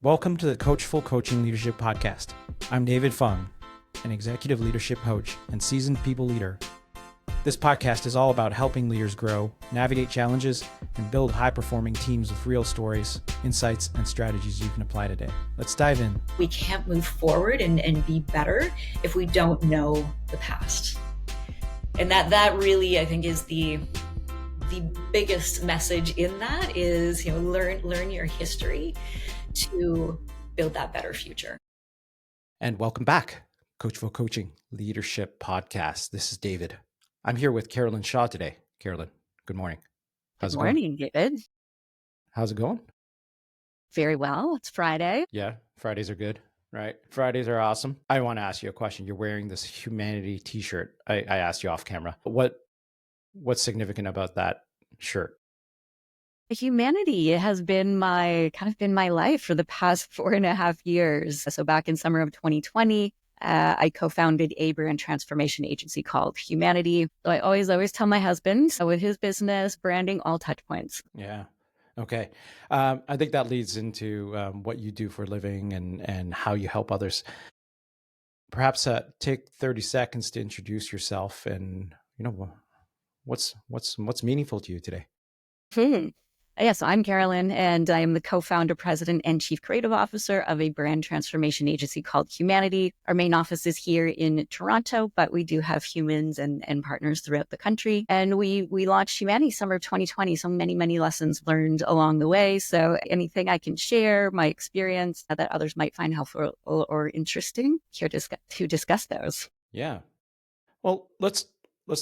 Welcome to the Coachful Coaching Leadership Podcast. I'm David Fung, an executive leadership coach and seasoned people leader. This podcast is all about helping leaders grow, navigate challenges, and build high-performing teams with real stories, insights, and strategies you can apply today. Let's dive in. We can't move forward and be better if we don't know the past. And that really, I think, is the biggest message in that is, learn your history to build that better future. And welcome back, Coachful Coaching Leadership Podcast. This is David. I'm here with Carolyn Shaw today. Carolyn, good morning. Good morning, David. How's it going? Very well. It's Friday. Yeah, Fridays are good, right? Fridays are awesome. I want to ask you a question. You're wearing this humanity t-shirt. I asked you off camera. What's significant about that shirt? Humanity has been my life for the past 4.5 years. So back in summer of 2020, I co-founded a brand transformation agency called Humanity. So I always tell my husband, so with his business, branding, all touch points. Yeah. Okay. I think that leads into what you do for a living and how you help others. Perhaps take 30 seconds to introduce yourself and, what's meaningful to you today? Yes, I'm Carolyn, and I am the co-founder, president, and chief creative officer of a brand transformation agency called Humanity. Our main office is here in Toronto, but we do have humans and partners throughout the country. And we launched Humanity summer of 2020, so many lessons learned along the way. So anything I can share, my experience that others might find helpful or interesting, here to discuss those. Yeah. Well, let's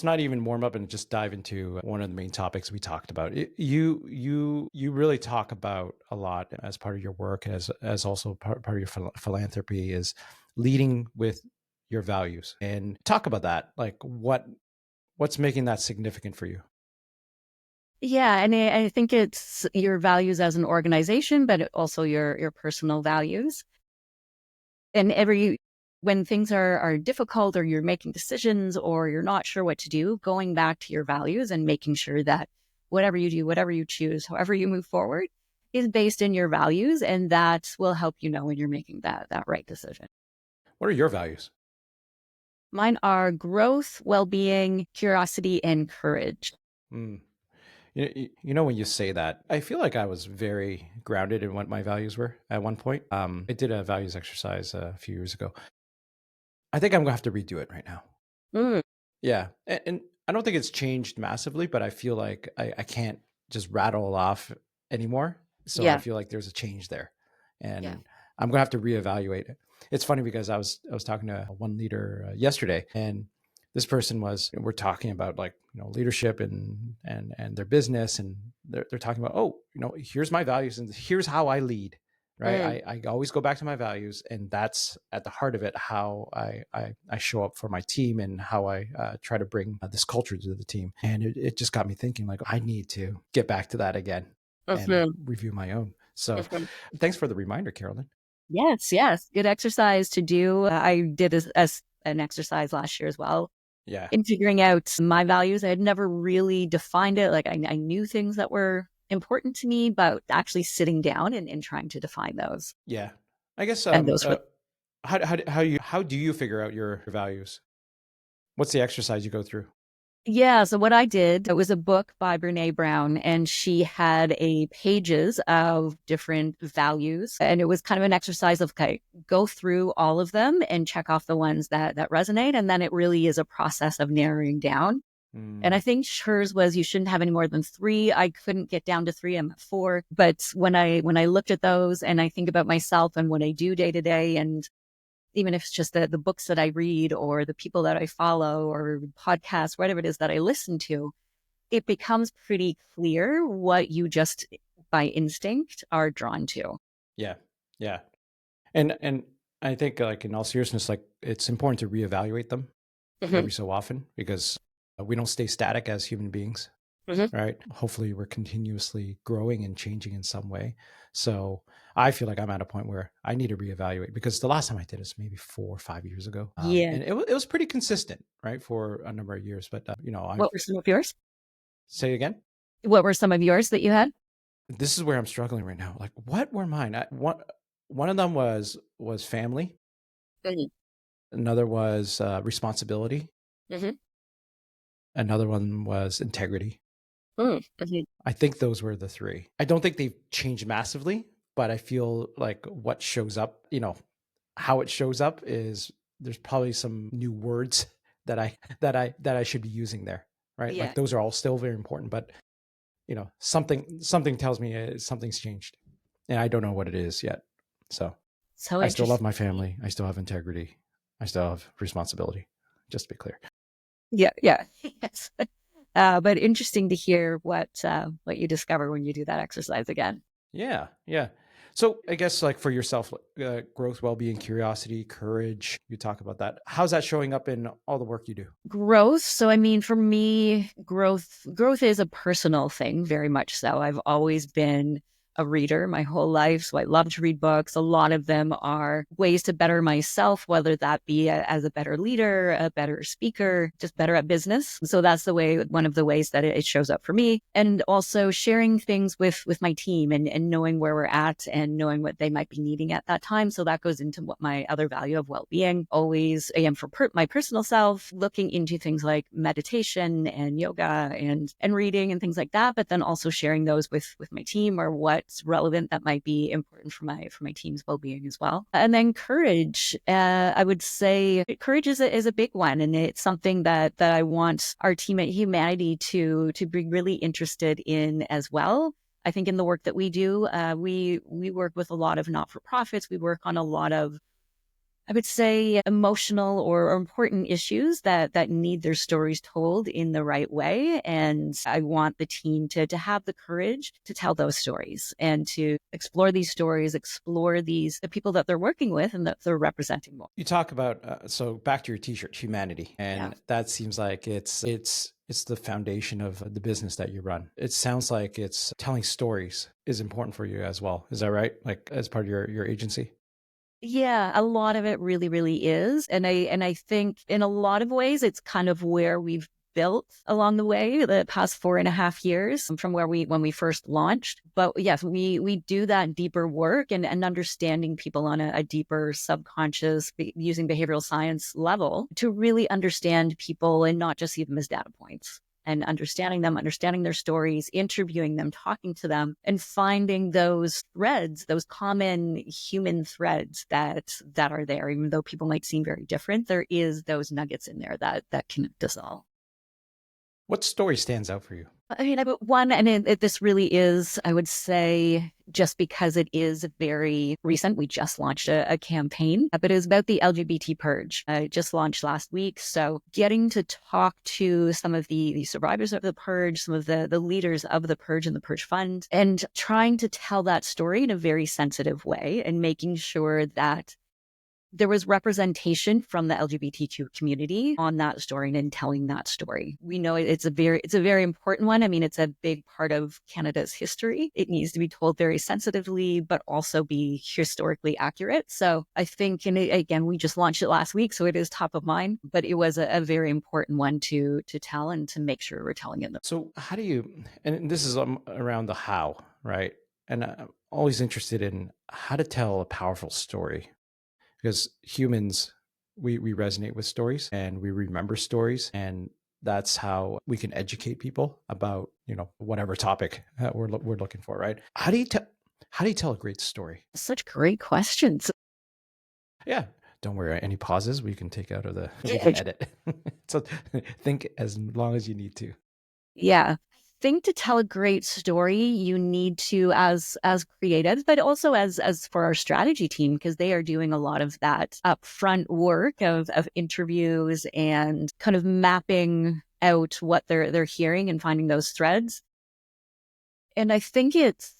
not even warm up and just dive into one of the main topics we talked about. You really talk about a lot as part of your work, as also part of your philanthropy, is leading with your values. And talk about that, like what's making that significant for you? Yeah, and I think it's your values as an organization, but also your personal values. And when things are difficult or you're making decisions or you're not sure what to do, going back to your values and making sure that whatever you do, whatever you choose, however you move forward is based in your values. And that will help you know when you're making that right decision. What are your values? Mine are growth, well-being, curiosity, and courage. When you say that, I feel like I was very grounded in what my values were at one point. I did a values exercise a few years ago. I think I'm gonna have to redo it right now. Yeah. And I don't think it's changed massively, but I feel like I can't just rattle off anymore. So I feel like there's a change there, and I'm gonna have to reevaluate it. It's funny because I was talking to one leader yesterday, and this person we're talking about leadership and their business, and they're talking about, here's my values and here's how I lead. Right. I always go back to my values, and that's at the heart of it, how I show up for my team and how I try to bring this culture to the team. And it just got me thinking, like, I need to get back to that again and review my own. So thanks for the reminder, Carolyn. Yes. Good exercise to do. I did as an exercise last year as well. Yeah. In figuring out my values, I had never really defined it. Like I knew things that were important to me, but actually sitting down and trying to define those. Yeah. I guess, And those how do you figure out your values? What's the exercise you go through? Yeah. So what I did, it was a book by Brene Brown, and she had pages of different values. And it was kind of an exercise of, go through all of them and check off the ones that resonate. And then it really is a process of narrowing down. And I think hers was, you shouldn't have any more than 3. I couldn't get down to 3. I'm at 4. But when I looked at those and I think about myself and what I do day to day, and even if it's just the books that I read or the people that I follow or podcasts, whatever it is that I listen to, it becomes pretty clear what you just by instinct are drawn to. Yeah. And I think, like, in all seriousness, like, it's important to reevaluate them every so often, because we don't stay static as human beings, right? Hopefully we're continuously growing and changing in some way. So I feel like I'm at a point where I need to reevaluate, because the last time I did this maybe 4 or 5 years ago. And it was pretty consistent, right? For a number of years. But, what were some of yours? Say again? What were some of yours that you had? This is where I'm struggling right now. Like, what were mine? One of them was family. Mhm. Another was responsibility. Mhm. Another one was integrity. Mhm. I think those were the three. I don't think they've changed massively, but I feel like what shows up, how it shows up is there's probably some new words that I should be using there, right? Yeah. Like those are all still very important, but something tells me something's changed, and I don't know what it is yet. So So I still love interesting. my family. I still have integrity. I still have responsibility. Just to be clear. Yeah. Yeah. Yes. But interesting to hear what you discover when you do that exercise again. Yeah, yeah. So I guess like for yourself, growth, well-being, curiosity, courage, you talk about that. How's that showing up in all the work you do? Growth. So I mean, for me, growth is a personal thing, very much so. I've always been a reader my whole life, so I love to read books. A lot of them are ways to better myself, whether that be as a better leader, a better speaker, just better at business. So that's one of the ways that it shows up for me. And also sharing things with my team and knowing where we're at and knowing what they might be needing at that time. So that goes into what my other value of well-being. Always, again, for my personal self, looking into things like meditation and yoga and reading and things like that, but then also sharing those with my team or what's relevant that might be important for my team's well-being as well. And then courage, I would say courage is a big one, and it's something that I want our team at Humanity to be really interested in as well. I think in the work that we do, we work with a lot of not-for-profits. We work on a lot of, I would say, emotional or important issues that need their stories told in the right way. And I want the team to have the courage to tell those stories and to explore these stories, explore the people that they're working with and that they're representing more. You talk about so back to your T-shirt, humanity, Yeah. and that seems like it's the foundation of the business that you run. It sounds like it's telling stories is important for you as well. Is that right? Like as part of your agency? Yeah, a lot of it really, really is. And I think in a lot of ways, it's kind of where we've built along the way the past 4.5 years from when we first launched. But yes, we do that deeper work and understanding people on a deeper subconscious using behavioral science level to really understand people and not just see them as data points. And understanding them, understanding their stories, interviewing them, talking to them, and finding those threads, those common human threads that are there. Even though people might seem very different, there is those nuggets in there that connect us all. What story stands out for you? I mean, one, and this really is, I would say, just because it is very recent, we just launched a campaign, but it was about the LGBT Purge. It just launched last week. So getting to talk to some of the survivors of the Purge, some of the leaders of the Purge and the Purge Fund, and trying to tell that story in a very sensitive way and making sure that there was representation from the LGBTQ community on that story and in telling that story. We know it's a very important one. I mean, it's a big part of Canada's history. It needs to be told very sensitively, but also be historically accurate. So I think, and again, we just launched it last week, so it is top of mind, but it was a very important one to tell and to make sure we're telling it. So how do you? And this is around the how, right? And I'm always interested in how to tell a powerful story because humans we resonate with stories and we remember stories, and that's how we can educate people about whatever topic we're looking for, right? How do you tell a great story? Such great questions. Yeah, don't worry, any pauses we can take out of the we can edit. So think as long as you need to. Yeah. I think to tell a great story, you need to, as creatives, but also as for our strategy team, because they are doing a lot of that upfront work of interviews and kind of mapping out what they're hearing and finding those threads. And I think it's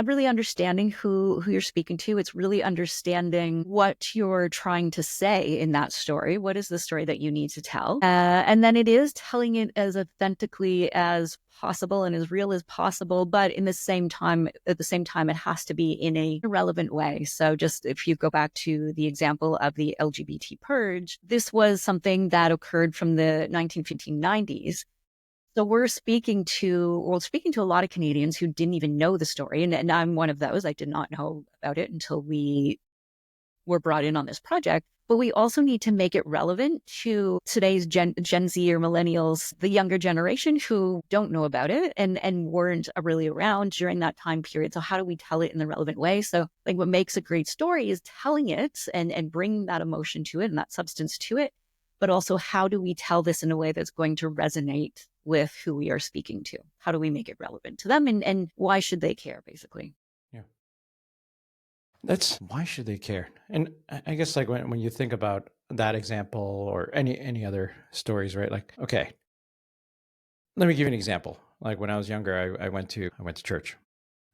really understanding who you're speaking to. It's really understanding what you're trying to say in that story. What is the story that you need to tell? And then it is telling it as authentically as possible and as real as possible. But at the same time, it has to be in a relevant way. So just if you go back to the example of the LGBT purge, this was something that occurred from the 1990s. So we're speaking to a lot of Canadians who didn't even know the story. And I'm one of those. I did not know about it until we were brought in on this project. But we also need to make it relevant to today's Gen Z or millennials, the younger generation who don't know about it and weren't really around during that time period. So how do we tell it in the relevant way? So like what makes a great story is telling it and bringing that emotion to it and that substance to it. But also how do we tell this in a way that's going to resonate with who we are speaking to? How do we make it relevant to them and why should they care, basically? Yeah. That's why should they care? And I guess like when you think about that example or any other stories, right? Like, okay, let me give you an example. Like when I was younger, I went to church,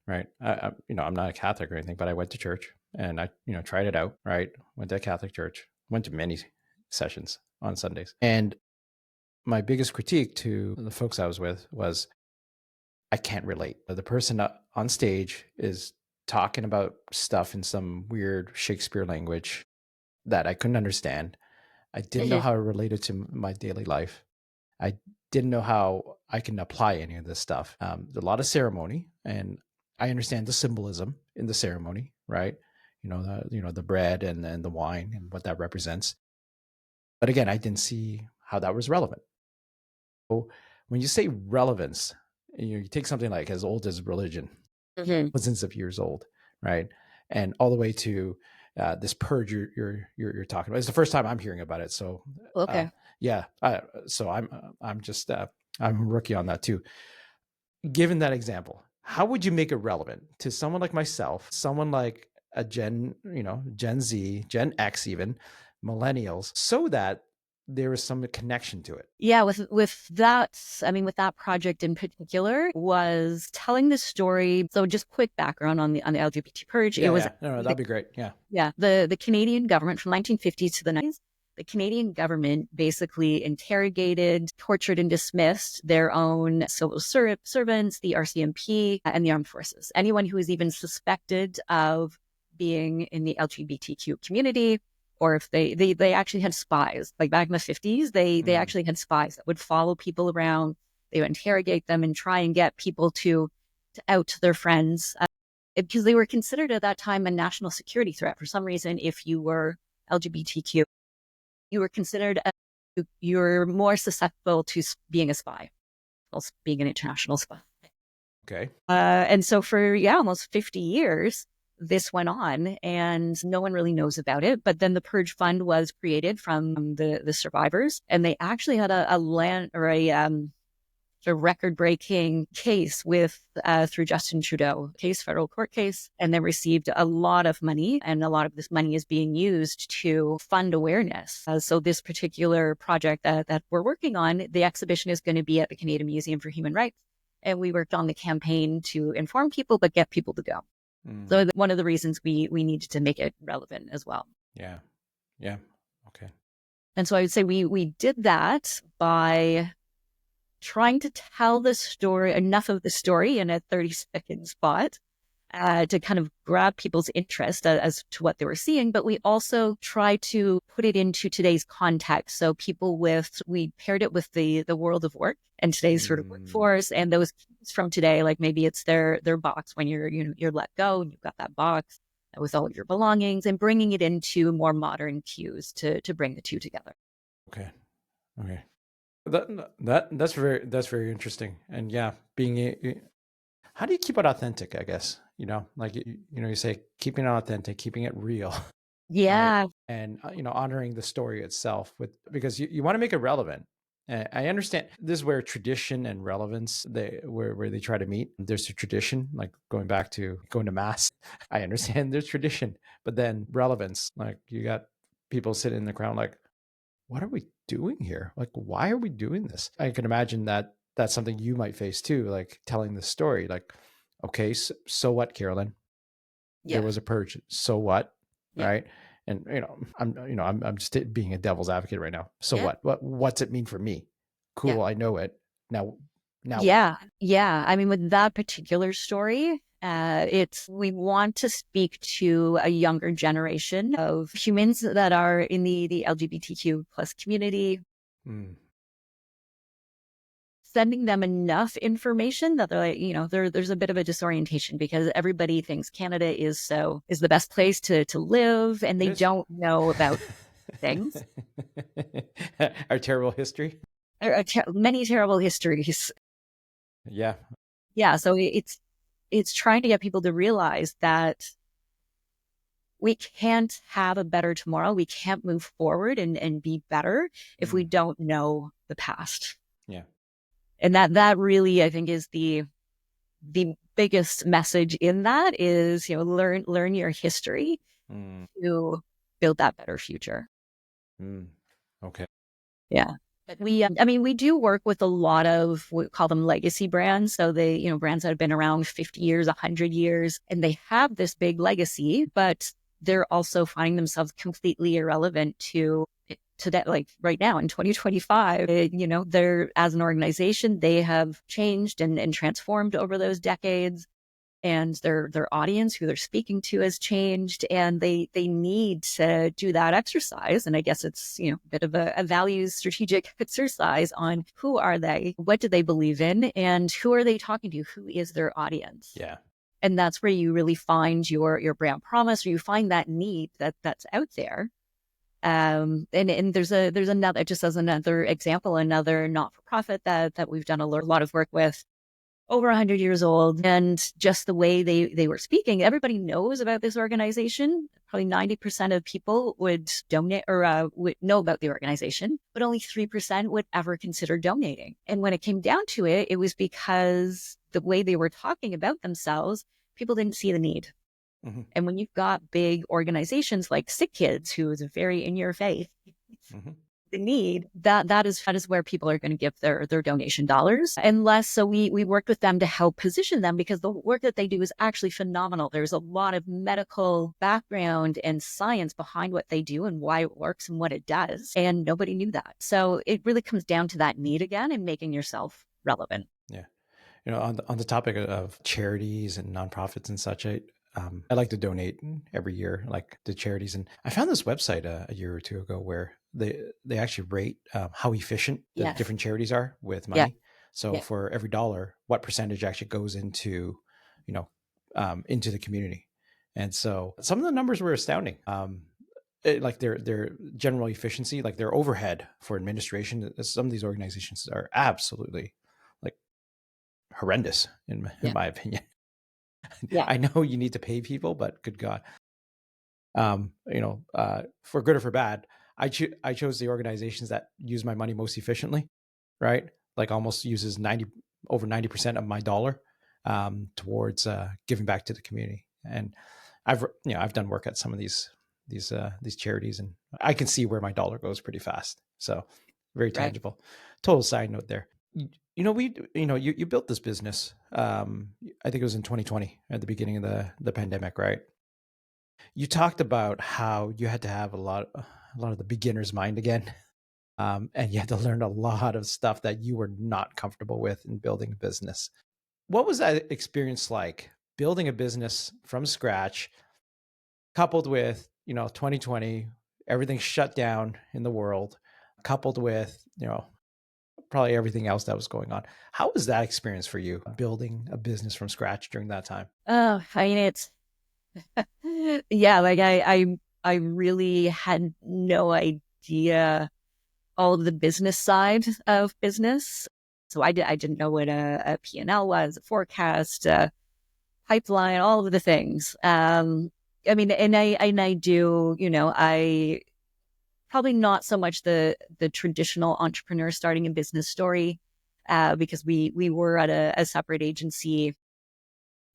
right? I'm not a Catholic or anything, but I went to church and I tried it out, right? Went to a Catholic church, went to many sessions on Sundays. And my biggest critique to the folks I was with was I can't relate. The person on stage is talking about stuff in some weird Shakespeare language that I couldn't understand. I didn't know how it related to my daily life. I didn't know how I can apply any of this stuff. There's a lot of ceremony, and I understand the symbolism in the ceremony, right? The bread and the wine and what that represents. But again, I didn't see how that was relevant. So when you say relevance, you take something like as old as religion, thousands of years old, right? And all the way to this purge you're talking about. It's the first time I'm hearing about it. So Okay. yeah. So I'm just I'm a rookie on that too. Given that example, how would you make it relevant to someone like myself, someone like a Gen Z, Gen X, even millennials, so that there is some connection to it? Yeah, with that, I mean, with that project in particular, was telling the story. So, just quick background on the LGBT Purge. Yeah, It was no, that'd be great. Yeah, the Canadian government from 1950s to the 90s. The Canadian government basically interrogated, tortured, and dismissed their own civil servants, the RCMP, and the armed forces. Anyone who was even suspected of being in the LGBTQ community, or if they actually had spies. Like back in the 50s, they actually had spies that would follow people around. They would interrogate them and try and get people to out to their friends because they were considered at that time a national security threat. For some reason, if you were LGBTQ, you were considered you're more susceptible to being a spy, being an international spy. Okay. And so for almost 50 years, this went on and no one really knows about it. But then the Purge Fund was created from the survivors, and they actually had a record-breaking case with through Justin Trudeau federal court case, and they received a lot of money, and a lot of this money is being used to fund awareness. So this particular project that we're working on, the exhibition is going to be at the Canadian Museum for Human Rights, and we worked on the campaign to inform people but get people to go. So one of the reasons we needed to make it relevant as well. Yeah. Okay. And so I would say we did that by trying to tell the story, enough of the story in a 30-second spot to kind of grab people's interest as to what they were seeing. But we also try to put it into today's context. So we paired it with the world of work and today's sort of workforce, and those from today, like maybe it's their box when you're let go and you've got that box with all of your belongings, and bringing it into more modern cues to bring the two together. Okay. That's very interesting. And yeah, how do you keep it authentic? I guess like you say keeping it authentic, keeping it real. Yeah. Right? And honoring the story itself because you want to make it relevant. I understand this is where tradition and relevance where they try to meet. There's a tradition, like going to mass. I understand there's tradition, but then relevance, like you got people sitting in the crowd like, what are we doing here? Like, why are we doing this? I can imagine that that's something you might face too, like telling the story, like, okay, so what, Carolyn? Yeah. There was a purge. So what? Yeah. Right. And I'm just being a devil's advocate right now. So what's it mean for me? Cool. Yeah. I know it. Now. Yeah. What? Yeah. I mean, with that particular story, we want to speak to a younger generation of humans that are in the LGBTQ plus community. sending them enough information that they're like, there's a bit of a disorientation because everybody thinks Canada is the best place to live, and It they is. don't know about things. Our terrible history. Many terrible histories. Yeah. Yeah, so it's trying to get people to realize that we can't have a better tomorrow. We can't move forward and be better if we don't know the past. Yeah. And that really, I think, is the biggest message in that is, learn your history to build that better future. Okay. Yeah. But we do work with a lot of, we call them legacy brands. So they, brands that have been around 50 years, 100 years, and they have this big legacy, but they're also finding themselves completely irrelevant to that, like right now in 2025, they're, as an organization, they have changed and transformed over those decades. And their audience, who they're speaking to, has changed, and they need to do that exercise. And I guess it's a bit of a values strategic exercise on who are they, what do they believe in, and who are they talking to, who is their audience. Yeah. And that's where you really find your brand promise, or you find that need that's out there. And there's another, just as another example, another not-for-profit that we've done a lot of work with, over 100 years old, and just the way they were speaking, everybody knows about this organization. Probably 90% of people would donate or would know about the organization, but only 3% would ever consider donating. And when it came down to it, it was because the way they were talking about themselves, people didn't see the need. Mm-hmm. And when you've got big organizations like Sick Kids, who is very in your face, the need, that is where people are going to give their donation dollars. Unless, so we worked with them to help position them, because the work that they do is actually phenomenal. There's a lot of medical background and science behind what they do and why it works and what it does. And nobody knew that. So it really comes down to that need again and making yourself relevant. Yeah. On the topic of charities and nonprofits and such, I like to donate every year, like to charities. And I found this website a year or two ago where they actually rate how efficient the different charities are with money. Yeah. So for every dollar, what percentage actually goes into, into the community. And so some of the numbers were astounding. Like their general efficiency, like their overhead for administration. Some of these organizations are absolutely like horrendous in my opinion. Yeah. I know you need to pay people, but good God. For good or for bad, I chose the organizations that use my money most efficiently, right? Like almost uses over 90% of my dollar towards giving back to the community. And I've done work at some of these charities, and I can see where my dollar goes pretty fast. So very tangible. Right. Total side note there. You built this business. I think it was in 2020 at the beginning of the pandemic, right? You talked about how you had to have a lot of the beginner's mind again. And you had to learn a lot of stuff that you were not comfortable with in building a business. What was that experience like, building a business from scratch, coupled with, 2020, everything shut down in the world, coupled with, probably everything else that was going on. How was that experience for you, building a business from scratch during that time? Oh, I mean, it's, yeah, like I really had no idea all of the business side of business. So I didn't know what a P&L was, a forecast, a pipeline, all of the things. I mean, and I do, I probably not so much the traditional entrepreneur starting a business story, because we were at a separate agency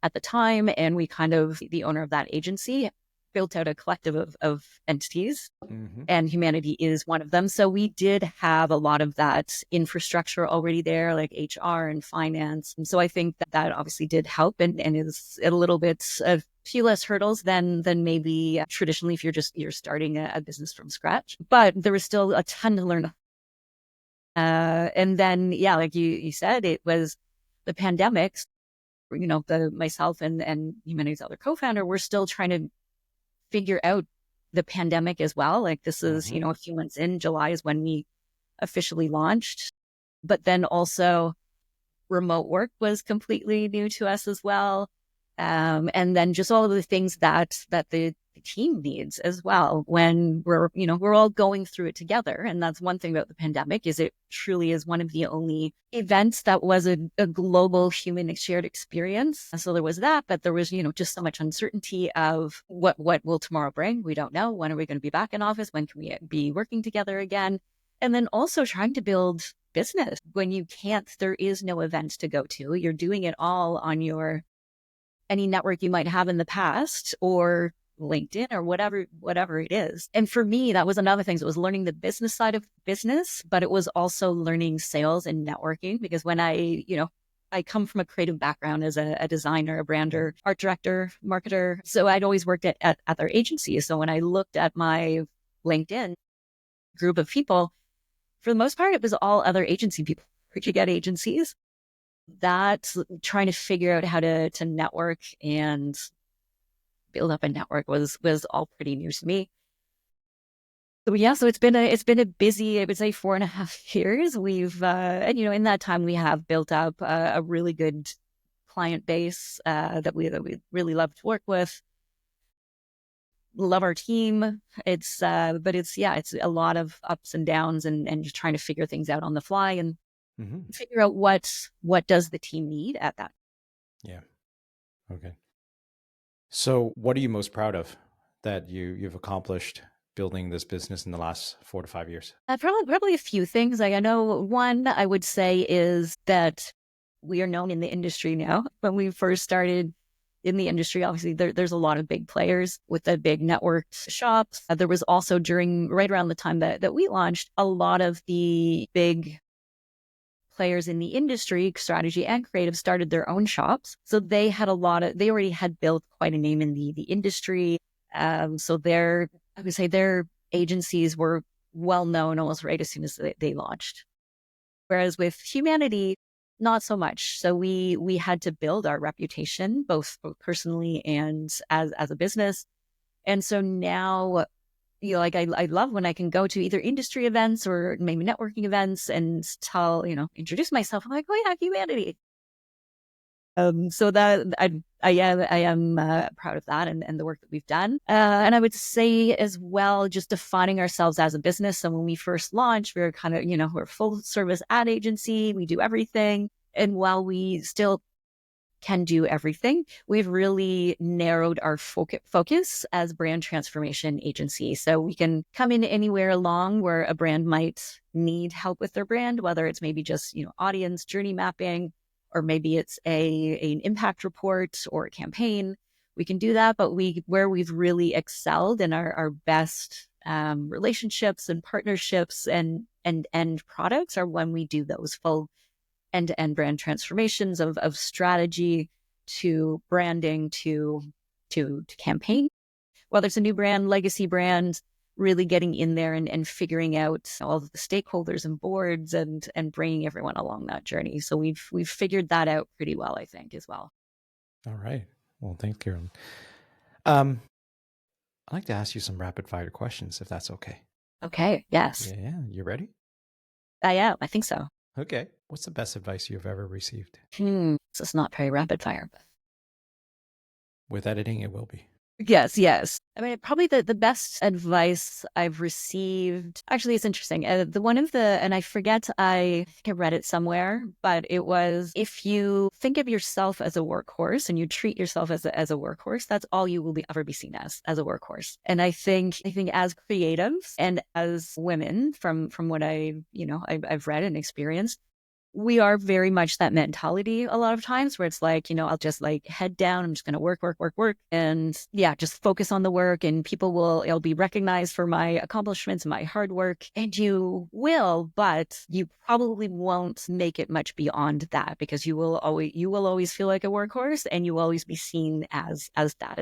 at the time, and we the owner of that agency built out a collective of entities, and humanity is one of them. So we did have a lot of that infrastructure already there, like HR and finance. And so I think that obviously did help, and is a little bit a few less hurdles than maybe traditionally if you're starting a business from scratch. But there was still a ton to learn. And then, yeah, like you said, it was the pandemic. Myself and Humanity's other co-founder, we're still trying to figure out the pandemic as well. Like this is, a few months in. July is when we officially launched. But then also remote work was completely new to us as well. And then just all of the things that the team needs as well when we're all going through it together. And that's one thing about the pandemic is it truly is one of the only events that was a global human shared experience. And so there was that, but there was, just so much uncertainty of what will tomorrow bring. We don't know. When are we going to be back in office? When can we be working together again? And then also trying to build business when there is no events to go to. You're doing it all on any network you might have in the past or LinkedIn or whatever it is. And for me, that was another thing. So it was learning the business side of business, but it was also learning sales and networking because when I come from a creative background as a designer, a brander, art director, marketer. So I'd always worked at other agencies. So when I looked at my LinkedIn group of people, for the most part, it was all other agency people, get agencies. That trying to figure out how to network and build up a network was all pretty new to me. So yeah, so it's been a busy, I would say 4.5 years. We've and in that time we have built up a really good client base that we really love to work with. Love our team. It's but it's a lot of ups and downs and just trying to figure things out on the fly and figure out what does the team need at that. Yeah. Okay. So what are you most proud of that you've accomplished building this business in the last 4 to 5 years? Probably a few things. I know one I would say is that we are known in the industry now. When we first started in the industry, obviously there's a lot of big players with the big networked shops. There was also right around the time that we launched, a lot of the big players in the industry, strategy and creative, started their own shops. So they already had built quite a name in the industry. So I would say their agencies were well known almost right as soon as they launched. Whereas with Humanity, not so much. So we had to build our reputation, both personally and as a business. And so now, I love when I can go to either industry events or maybe networking events and introduce myself. I'm like, oh yeah, Humanity. So that I am proud of that and the work that we've done. And I would say as well, just defining ourselves as a business. So when we first launched, we were kind of, we're a full service ad agency. We do everything. And while we still can do everything, we've really narrowed our focus as brand transformation agency. So we can come in anywhere along where a brand might need help with their brand, whether it's maybe just, audience journey mapping, or maybe it's an impact report or a campaign. We can do that, but where we've really excelled in our best relationships and partnerships and end products are when we do those full end-to-end brand transformations of strategy to branding to campaign, whether it's a new brand, legacy brand, really getting in there and figuring out all of the stakeholders and boards and bringing everyone along that journey. So we've figured that out pretty well, I think, as well. All right. Well, thanks, Carolyn. I'd like to ask you some rapid fire questions, if that's okay. Okay. Yes. Yeah. You ready? I am. I think so. Okay. What's the best advice you've ever received? So it's not very rapid fire, but With editing, it will be. Yes. I mean, probably the best advice I've received. Actually, it's interesting. And I forget, I think I read it somewhere, but it was, if you think of yourself as a workhorse and you treat yourself as a workhorse, that's all you will ever be seen as a workhorse. And I think as creatives and as women, from what I've read and experienced, we are very much that mentality a lot of times where it's like, I'll just head down. I'm just going to work. And just focus on the work and it'll be recognized for my accomplishments and my hard work. And you will, but you probably won't make it much beyond that because you will always feel like a workhorse and you will always be seen as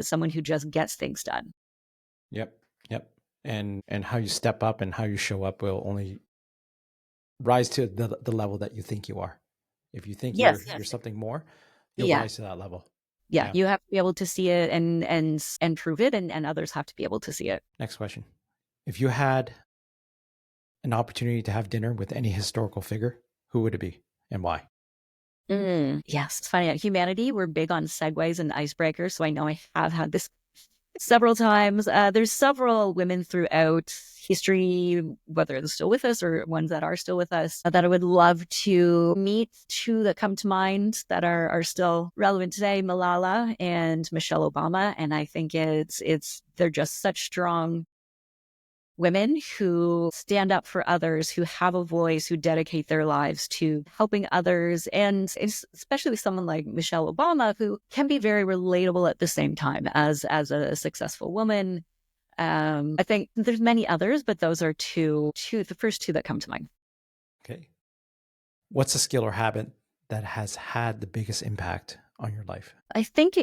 someone who just gets things done. Yep. And how you step up and how you show up will only rise to the level that you think you are. If you think you're something more, you'll rise to that level. Yeah, you have to be able to see it and prove it, and others have to be able to see it. Next question. If you had an opportunity to have dinner with any historical figure, who would it be and why? Yes, it's funny. At Humanity, we're big on segues and icebreakers. So I know I have had this several times. There's several women throughout history, whether they're still with us or ones that are still with us, that I would love to meet. Two that come to mind that are still relevant today: Malala and Michelle Obama. And I think they're just such strong women who stand up for others, who have a voice, who dedicate their lives to helping others. And especially with someone like Michelle Obama, who can be very relatable at the same time as a successful woman. I think there's many others, but those are the first two that come to mind. Okay. What's a skill or habit that has had the biggest impact on your life? I think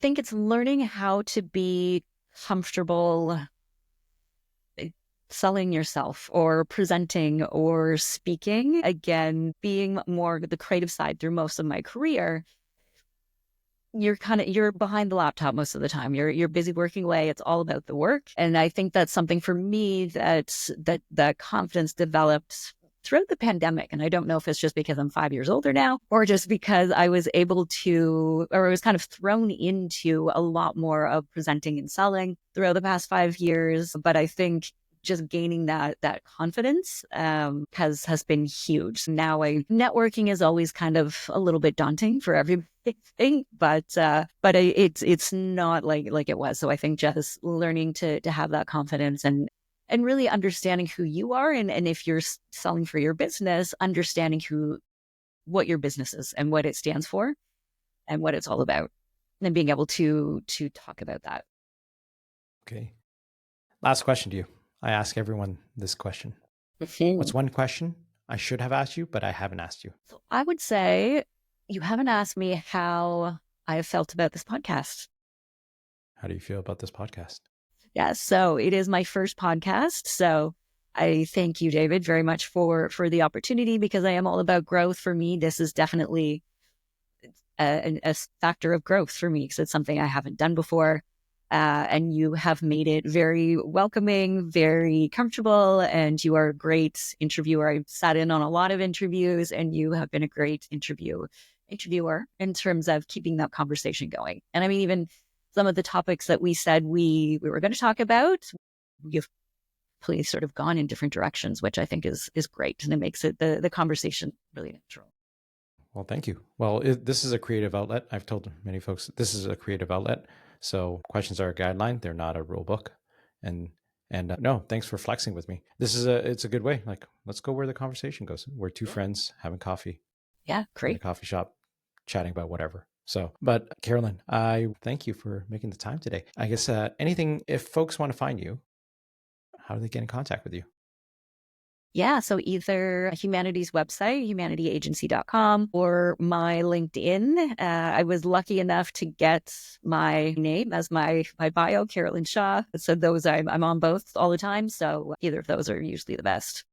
it's learning how to be comfortable selling yourself or presenting or speaking. Again, being more the creative side through most of my career, you're behind the laptop most of the time. You're busy working away. It's all about the work. And I think that's something for me that confidence developed throughout the pandemic. And I don't know if it's just because I'm 5 years older now or just because I was kind of thrown into a lot more of presenting and selling throughout the past 5 years. But I think just gaining that confidence has been huge. Now, networking is always kind of a little bit daunting for everything, but it's not like it was. So I think just learning to have that confidence and really understanding who you are, and if you're selling for your business, understanding what your business is and what it stands for and what it's all about, and being able to talk about that. Okay. Last question to you. I ask everyone this question. What's one question I should have asked you, but I haven't asked you? So I would say you haven't asked me how I have felt about this podcast. How do you feel about this podcast? Yeah, so it is my first podcast. So I thank you, David, very much for the opportunity, because I am all about growth. For me, this is definitely a factor of growth for me, because it's something I haven't done before. And you have made it very welcoming, very comfortable, and you are a great interviewer. I've sat in on a lot of interviews, and you have been a great interviewer in terms of keeping that conversation going. And I mean, even some of the topics that we said we were going to talk about, you've please sort of gone in different directions, which I think is great, and it makes it the conversation really natural. Well, thank you. Well, this is a creative outlet. I've told many folks this is a creative outlet. So questions are a guideline. They're not a rule book. And no, thanks for flexing with me. It's a good way. Like, let's go where the conversation goes. We're two friends having coffee. Yeah, great. In a coffee shop, chatting about whatever. So, but Carolyn, I thank you for making the time today. I guess if folks want to find you, how do they get in contact with you? Yeah, so either Humanity's website, humanityagency.com, or my LinkedIn. I was lucky enough to get my name as my bio, Carolyn Shaw. So those I'm on both all the time. So either of those are usually the best.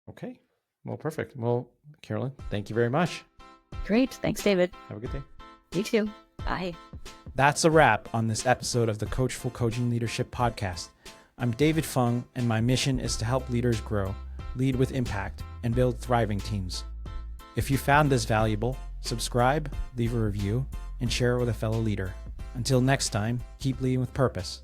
Okay. Well, perfect. Well, Carolyn, thank you very much. Great. Thanks, David. Have a good day. You too. Bye. That's a wrap on this episode of the Coachful Coaching Leadership Podcast. I'm David Fung, and my mission is to help leaders grow, lead with impact, and build thriving teams. If you found this valuable, subscribe, leave a review, and share it with a fellow leader. Until next time, keep leading with purpose.